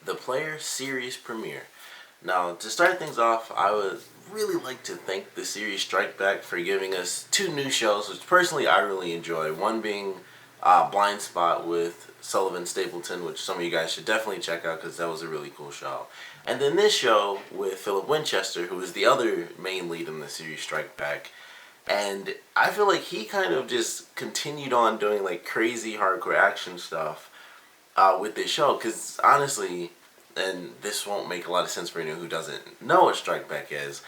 the Player series premiere. Now, to start things off, I would really like to thank the series Strike Back for giving us two new shows, which personally I really enjoy. One being Blind Spot with Sullivan Stapleton, which some of you guys should definitely check out because that was a really cool show. And then this show with Philip Winchester, who is the other main lead in the series Strike Back. And I feel like he kind of just continued on doing like crazy hardcore action stuff with this show. Because honestly, and this won't make a lot of sense for anyone who doesn't know what Strike Back is,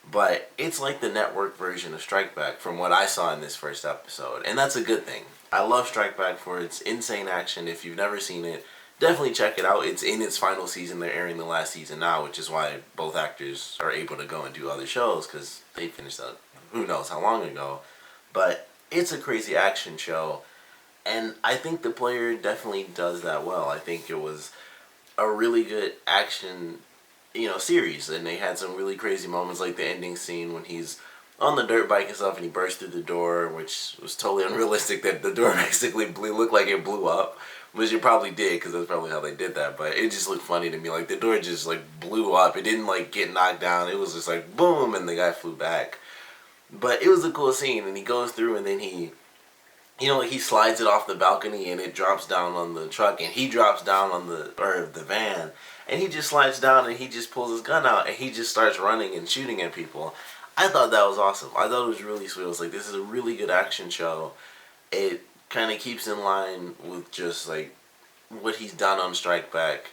but it's like the network version of Strike Back from what I saw in this first episode. And that's a good thing. I love Strike Back for its insane action. If you've never seen it, definitely check it out. It's in its final season. They're airing the last season now, which is why both actors are able to go and do other shows because they finished up who knows how long ago. But it's a crazy action show, and I think the Player definitely does that well. I think it was a really good action, series, and they had some really crazy moments like the ending scene when he's on the dirt bike and stuff and he burst through the door, which was totally unrealistic that the door basically looked like it blew up, which it probably did because that's probably how they did that, but it just looked funny to me. Like the door just like blew up. It didn't like get knocked down. It was just like boom and the guy flew back. But it was a cool scene, and he goes through and then he slides it off the balcony and it drops down on the truck, and he drops down on the van, and he just slides down and he just pulls his gun out and he just starts running and shooting at people. I thought that was awesome. I thought it was really sweet. I was like, this is a really good action show. It kind of keeps in line with just like what he's done on Strike Back,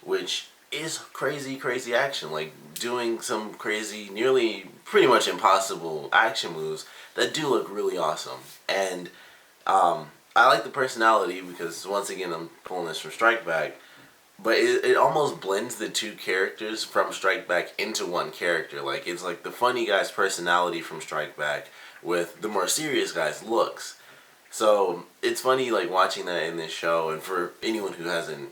which is crazy, crazy action. Like doing some crazy, nearly pretty much impossible action moves that do look really awesome. And I like the personality because, once again, I'm pulling this from Strike Back, but it almost blends the two characters from Strike Back into one character. Like, it's like the funny guy's personality from Strike Back with the more serious guy's looks. So, it's funny, like, watching that in this show, and for anyone who hasn't,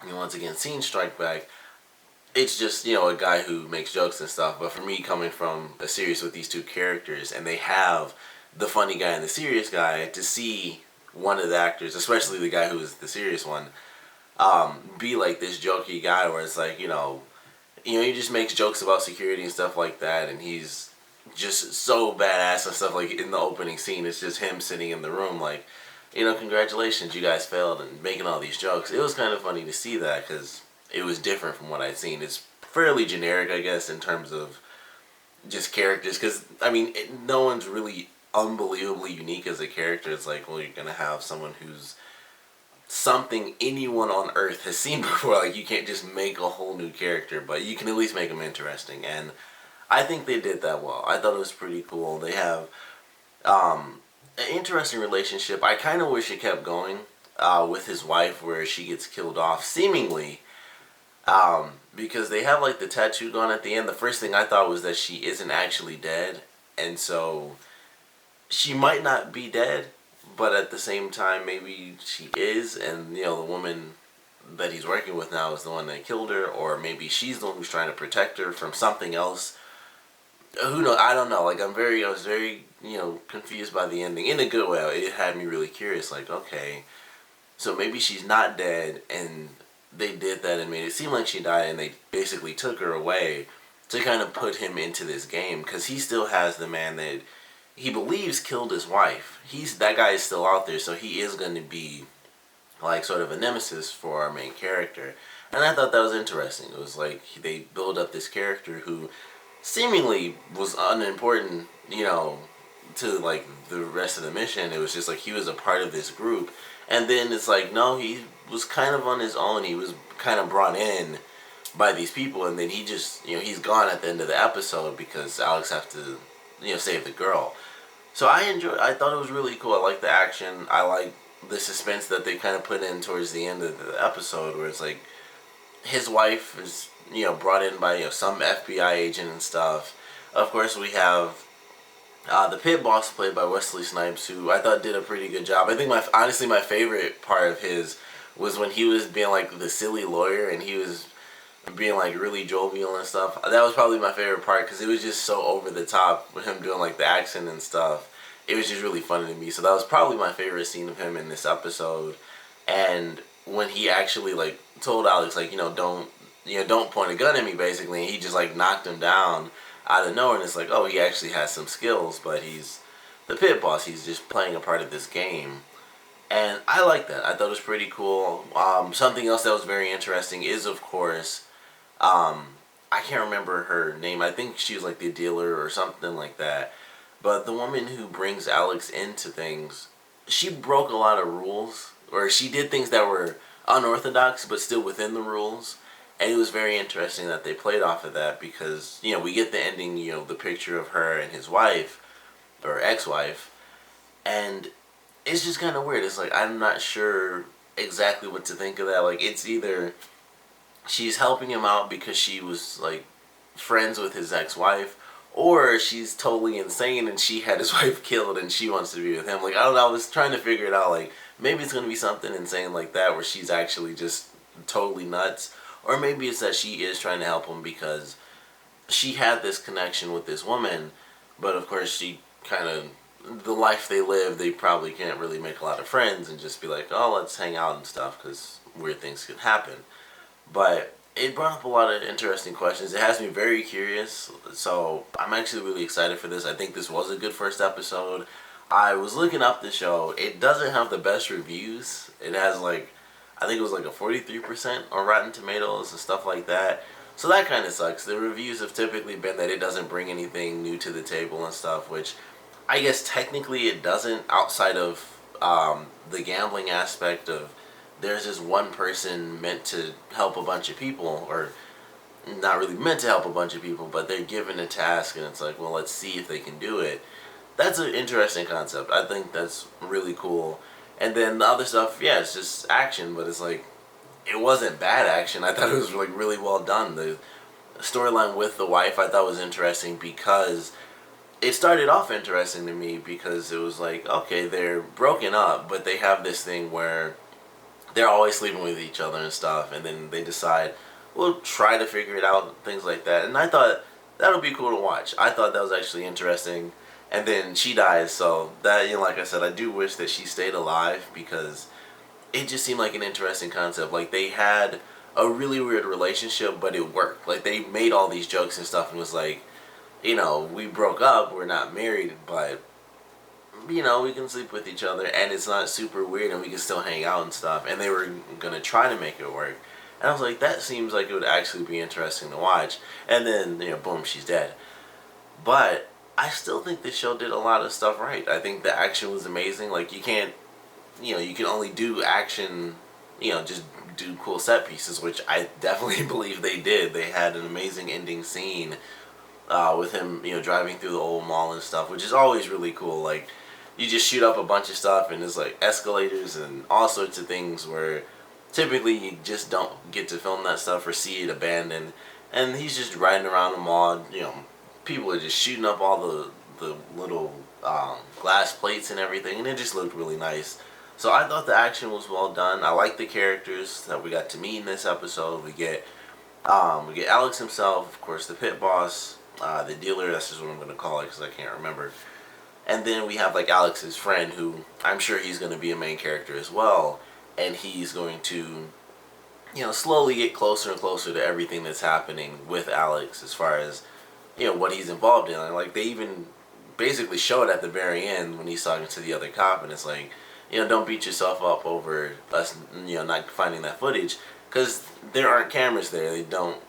once again, seen Strike Back, it's just, a guy who makes jokes and stuff. But for me, coming from a series with these two characters, and they have the funny guy and the serious guy, to see one of the actors, especially the guy who is the serious one, be like this jokey guy where it's like, he just makes jokes about security and stuff like that, and he's just so badass and stuff. Like in the opening scene, it's just him sitting in the room like, congratulations, you guys failed, and making all these jokes. It was kind of funny to see that because it was different from what I'd seen. It's fairly generic, I guess, in terms of just characters, because, no one's really unbelievably unique as a character. It's like, well, you're going to have someone who's something anyone on Earth has seen before. Like, you can't just make a whole new character, but you can at least make them interesting, and I think they did that well. I thought it was pretty cool. They have an interesting relationship. I kind of wish it kept going with his wife, where she gets killed off, seemingly, because they have like the tattoo gone at the end. The first thing I thought was that she isn't actually dead, and so she might not be dead, but at the same time maybe she is, and the woman that he's working with now is the one that killed her, or maybe she's the one who's trying to protect her from something else. Who knows? I don't know. Like, I was very confused by the ending in a good way. It had me really curious. Like, okay, so maybe she's not dead, and they did that and made it seem like she died, and they basically took her away to kind of put him into this game, because he still has the man that he believes killed his wife. That guy is still out there, so he is going to be like sort of a nemesis for our main character. And I thought that was interesting. It was like they build up this character who seemingly was unimportant, to like the rest of the mission. It was just like he was a part of this group, and then it's like, no, he was kind of on his own. He was kind of brought in by these people, and then he just, he's gone at the end of the episode because Alex have to, save the girl. So I thought it was really cool. I like the action. I like the suspense that they kind of put in towards the end of the episode, where it's like his wife is, brought in by, some FBI agent and stuff. Of course, we have the pit boss, played by Wesley Snipes, who I thought did a pretty good job. I think honestly my favorite part of his was when he was being like the silly lawyer, and he was being like really jovial and stuff. That was probably my favorite part because it was just so over the top with him doing like the accent and stuff. It was just really funny to me. So that was probably my favorite scene of him in this episode. And when he actually like told Alex like don't point a gun at me basically, and he just like knocked him down out of nowhere, and it's like, oh, he actually has some skills, but he's the pit boss. He's just playing a part of this game. And I like that. I thought it was pretty cool. Something else that was very interesting is, of course, I can't remember her name. I think she was like the dealer or something like that. But the woman who brings Alex into things, she broke a lot of rules, or she did things that were unorthodox but still within the rules. And it was very interesting that they played off of that because, we get the ending, the picture of her and his wife, or ex-wife, and it's just kind of weird. It's like, I'm not sure exactly what to think of that. Like, it's either she's helping him out because she was, like, friends with his ex-wife, or she's totally insane and she had his wife killed and she wants to be with him. Like, I don't know, I was trying to figure it out. Like, maybe it's going to be something insane like that where she's actually just totally nuts. Or maybe it's that she is trying to help him because she had this connection with this woman, but of course she kind of, the life they live, they probably can't really make a lot of friends and just be like, oh, let's hang out and stuff because weird things could happen. But it brought up a lot of interesting questions. It has me very curious, so I'm actually really excited for this. I think this was a good first episode. I was looking up the show. It doesn't have the best reviews. It has like, I think it was like a 43% on Rotten Tomatoes and stuff like that. So that kind of sucks. The reviews have typically been that it doesn't bring anything new to the table and stuff, which I guess technically it doesn't, outside of the gambling aspect of there's this one person meant to help a bunch of people, or not really meant to help a bunch of people, but they're given a task and it's like, well, let's see if they can do it. That's an interesting concept. I think that's really cool. And then the other stuff, yeah, it's just action, but it's like, it wasn't bad action. I thought it was like really well done. The storyline with the wife I thought was interesting because it started off interesting to me because it was like, okay, they're broken up, but they have this thing where they're always sleeping with each other and stuff, and then they decide, we'll try to figure it out, things like that. And I thought that'll be cool to watch. I thought that was actually interesting. And then she dies, so that, like I said, I do wish that she stayed alive because it just seemed like an interesting concept. Like, they had a really weird relationship, but it worked. Like, they made all these jokes and stuff and was like, we broke up, we're not married, but, we can sleep with each other and it's not super weird and we can still hang out and stuff. And they were going to try to make it work. And I was like, that seems like it would actually be interesting to watch. And then, boom, she's dead. But I still think this show did a lot of stuff right. I think the action was amazing. Like, you can't, you can only do action, just do cool set pieces, which I definitely believe they did. They had an amazing ending scene with him, driving through the old mall and stuff, which is always really cool. Like, you just shoot up a bunch of stuff and there's like escalators and all sorts of things where typically you just don't get to film that stuff or see it abandoned. And he's just riding around the mall, people are just shooting up all the little glass plates and everything, and it just looked really nice. So I thought the action was well done. I like the characters that we got to meet in this episode. We get Alex himself, of course, the pit boss, the dealer. That's just what I'm going to call it because I can't remember. And then we have like Alex's friend, who I'm sure he's going to be a main character as well, and he's going to slowly get closer and closer to everything that's happening with Alex as far as what he's involved in. And like, they even basically show it at the very end when he's talking to the other cop, and it's like, don't beat yourself up over us, not finding that footage, because there aren't cameras there. They don't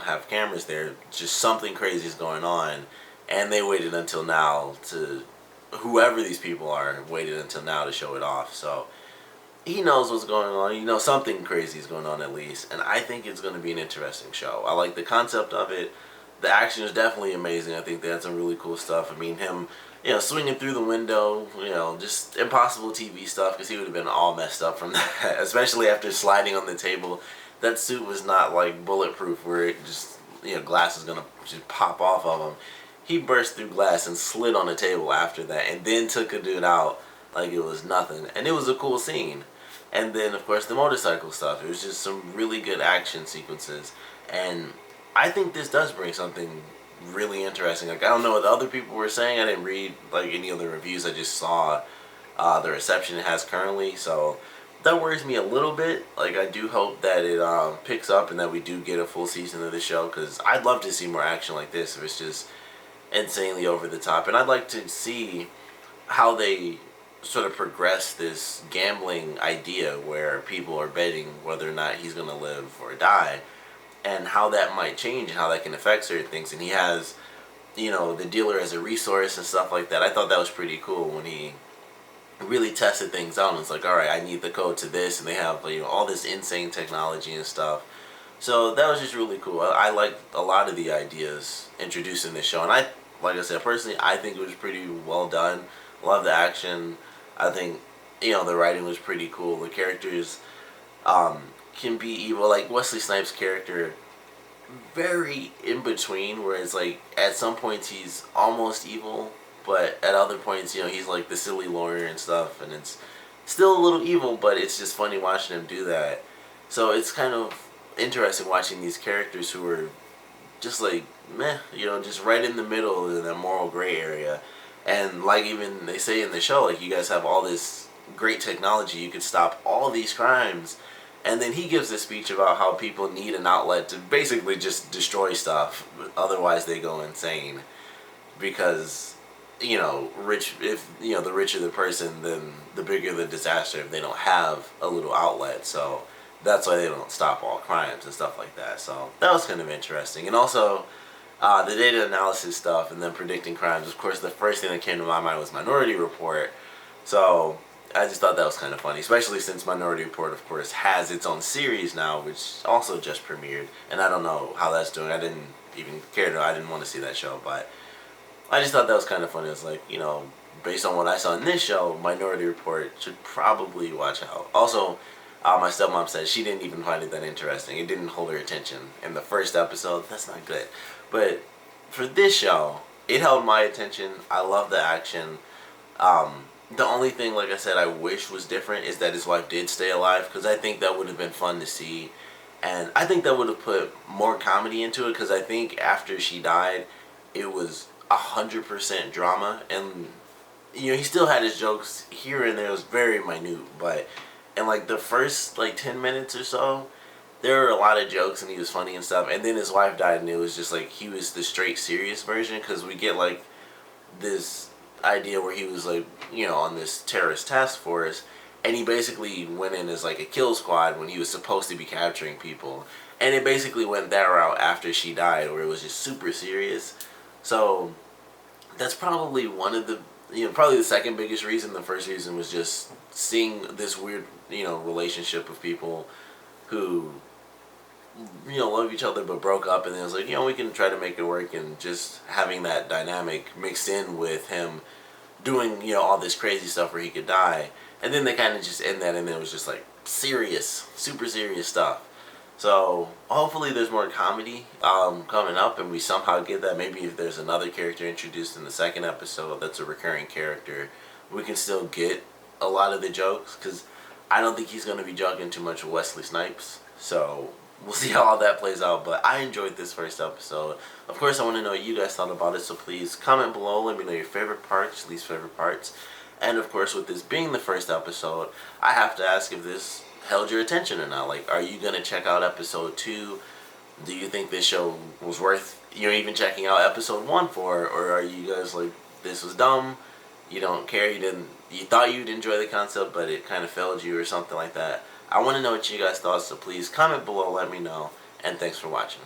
have cameras there. Just something crazy is going on, and they waited until now to, whoever these people are, waited until now to show it off. So he knows what's going on. Something crazy is going on at least, and I think it's going to be an interesting show. I like the concept of it. The action is definitely amazing. I think they had some really cool stuff. I mean, him, swinging through the window, just impossible TV stuff, because he would have been all messed up from that, especially after sliding on the table. That suit was not like bulletproof where it just, glass is going to just pop off of him. He burst through glass and slid on the table after that, and then took a dude out like it was nothing. And it was a cool scene. And then, of course, the motorcycle stuff. It was just some really good action sequences. And I think this does bring something really interesting. Like, I don't know what the other people were saying. I didn't read like any of the reviews. I just saw the reception it has currently. So that worries me a little bit. Like, I do hope that it picks up and that we do get a full season of the show, because I'd love to see more action like this if it's just insanely over the top. And I'd like to see how they sort of progress this gambling idea where people are betting whether or not he's going to live or die, and how that might change and how that can affect certain things. And he has, the dealer as a resource and stuff like that. I thought that was pretty cool when he really tested things out and it's like, all right, I need the code to this, and they have all this insane technology and stuff. So that was just really cool. I liked a lot of the ideas introduced in this show, and like I said, personally, I think it was pretty well done. Love the action. I think the writing was pretty cool. The characters can be evil. Like Wesley Snipes' character, very in between, where it's like at some points he's almost evil, but at other points, he's like the silly lawyer and stuff, and it's still a little evil, but it's just funny watching him do that. So it's kind of interesting watching these characters who are just like meh, just right in the middle in the moral gray area. And like even they say in the show, like, you guys have all this great technology, you could stop all these crimes. And then he gives a speech about how people need an outlet to basically just destroy stuff, otherwise they go insane. Because, rich, if, the richer the person, then the bigger the disaster if they don't have a little outlet. So that's why they don't stop all crimes and stuff like that. So that was kind of interesting. And also, the data analysis stuff and then predicting crimes. Of course, the first thing that came to my mind was Minority Report. So I just thought that was kind of funny, especially since Minority Report, of course, has its own series now, which also just premiered. And I don't know how that's doing. I didn't even care to. I didn't want to see that show, but I just thought that was kind of funny. It was like, based on what I saw in this show, Minority Report should probably watch out. Also, my stepmom said she didn't even find it that interesting. It didn't hold her attention in the first episode. That's not good. But for this show, it held my attention. I love the action. The only thing, like I said, I wish was different is that his wife did stay alive, because I think that would have been fun to see. And I think that would have put more comedy into it, because I think after she died, it was 100% drama. And, he still had his jokes here and there. It was very minute. But in, like, the first, 10 minutes or so, there were a lot of jokes and he was funny and stuff. And then his wife died and it was just, he was the straight serious version, because we get, this idea where he was on this terrorist task force, and he basically went in as a kill squad when he was supposed to be capturing people, and it basically went that route after she died, where it was just super serious. So that's probably one of the probably the second biggest reason. The first reason was just seeing this weird relationship of people who love each other but broke up, and then it was like, we can try to make it work, and just having that dynamic mixed in with him doing, all this crazy stuff where he could die. And then they kind of just end that, and it was just serious, super serious stuff. So hopefully there's more comedy coming up, and we somehow get that. Maybe if there's another character introduced in the second episode that's a recurring character, we can still get a lot of the jokes, because I don't think he's going to be joking too much with Wesley Snipes. So we'll see how all that plays out, but I enjoyed this first episode. Of course, I want to know what you guys thought about it, so please comment below. Let me know your favorite parts, least favorite parts. And of course, with this being the first episode, I have to ask if this held your attention or not. Are you going to check out episode 2? Do you think this show was worth even checking out episode 1 for? Or are you guys this was dumb, you don't care, you thought you'd enjoy the concept, but it kind of failed you or something like that? I want to know what you guys thought, so please comment below, let me know, and thanks for watching.